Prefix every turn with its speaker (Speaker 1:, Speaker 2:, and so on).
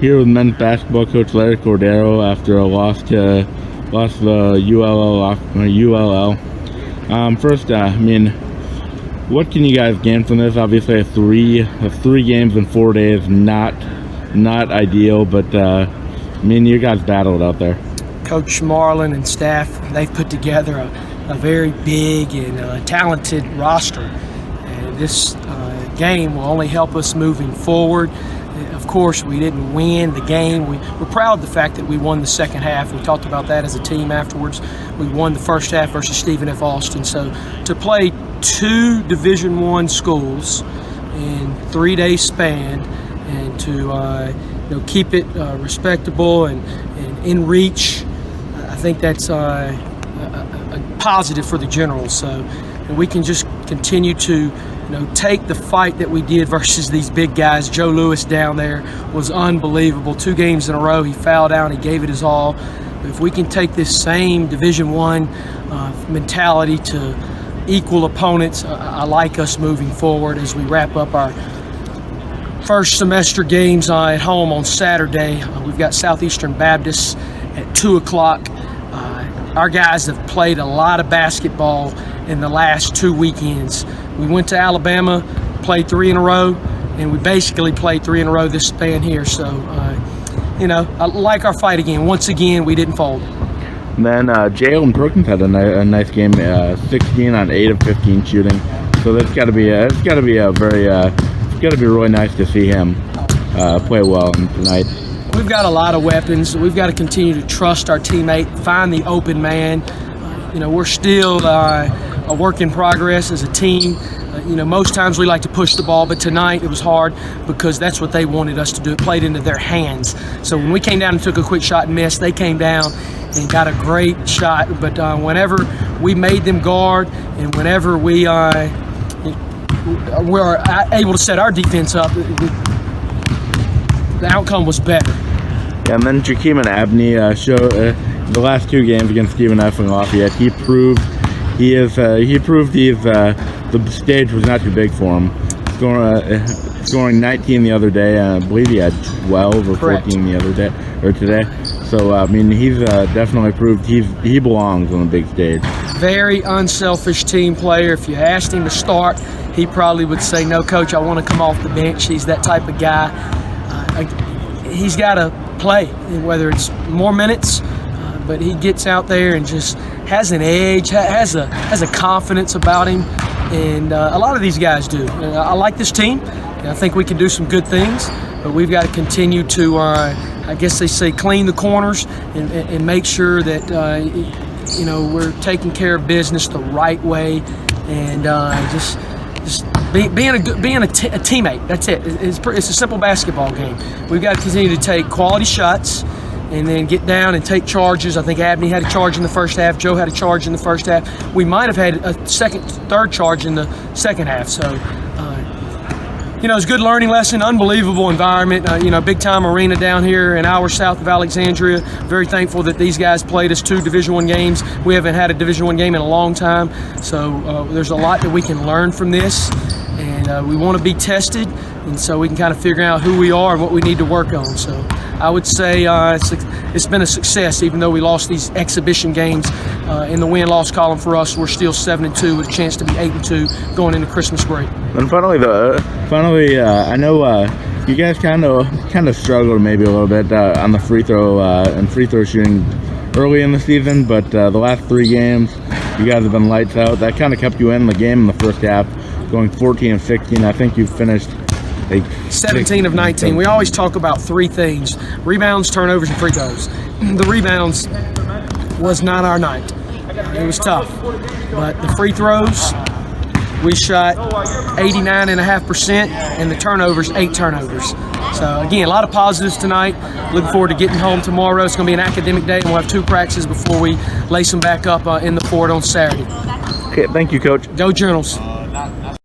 Speaker 1: here with men's basketball coach Larry Cordaro after a loss to the ULL. First, I mean, what can you guys gain from this? Obviously, three games in 4 days, not ideal, but I mean, you guys battled out there.
Speaker 2: Coach Marlin and staff, they've put together a very big and talented roster. And this game will only help us moving forward. Of course, we didn't win the game. We're proud of the fact that we won the second half. We talked about that as a team afterwards. We won the first half versus Stephen F. Austin. So to play two Division I schools in 3 day span and to keep it respectable and in reach, I think that's a positive for the Generals. So and we can just continue to take the fight that we did versus these big guys. Joe Lewis down there was unbelievable. 2 games in a row, he fouled out, he gave it his all. If we can take this same Division I mentality to equal opponents, I like us moving forward as we wrap up our first semester games at home on Saturday. We've got Southeastern Baptist at 2 o'clock. Our guys have played a lot of basketball in the last 2 weekends. We went to Alabama, played 3 in a row, and we basically played 3 in a row this span here. So, I like our fight again. Once again, we didn't fold.
Speaker 1: And then Jalen Perkins had a nice game, 16 on 8 of 15 shooting. So that's got to be really nice to see him play well tonight.
Speaker 2: We've got a lot of weapons. We've got to continue to trust our teammate, find the open man. We're still a work in progress as a team. Most times we like to push the ball, but tonight it was hard because that's what they wanted us to do. It played into their hands. So when we came down and took a quick shot and missed, they came down and got a great shot. But whenever we made them guard and whenever we were able to set our defense up, the outcome was better.
Speaker 1: Yeah, and then Jakeem and Abney showed the last 2 games against Stephen F. and Lafayette. He proved the stage was not too big for him. Scoring 19 the other day, and I believe he had 12 or 14 the other day or today. So I mean, he's definitely proved he belongs on the big stage.
Speaker 2: Very unselfish team player. If you asked him to start, he probably would say, "No, coach, I want to come off the bench." He's that type of guy. He's got to play, whether it's more minutes, but he gets out there and just has an edge, has a confidence about him, and a lot of these guys do. I like this team. I think we can do some good things, but we've got to continue to, I guess they say, clean the corners and make sure that we're taking care of business the right way, and just being a teammate. That's it. It's a simple basketball game. We've got to continue to take quality shots and then get down and take charges. I think Abney had a charge in the first half. Joe had a charge in the first half. We might have had a third charge in the second half. So, it's a good learning lesson. Unbelievable environment. Big time arena down here an hour south of Alexandria. Very thankful that these guys played us 2 Division I games. We haven't had a Division I game in a long time. So there's a lot that we can learn from this. And we want to be tested, and so we can kind of figure out who we are and what we need to work on. So I would say it's been a success, even though we lost these exhibition games in the win-loss column for us. We're still 7-2 with a chance to be 8-2 going into Christmas break.
Speaker 1: And finally, I know you guys kind of struggled maybe a little bit on the free throw shooting early in the season, but the last 3 games you guys have been lights out. That kind of kept you in the game in the first half, going 14 of 16. I think you finished
Speaker 2: 17 of 19. We always talk about 3 things: rebounds, turnovers, and free throws. The rebounds was not our night. It was tough. But the free throws, we shot 89.5%, and the turnovers, 8 turnovers. So, again, a lot of positives tonight. Looking forward to getting home tomorrow. It's going to be an academic day, and we'll have 2 practices before we lace them back up in the fort on Saturday.
Speaker 1: Okay, thank you, Coach.
Speaker 2: Go Generals.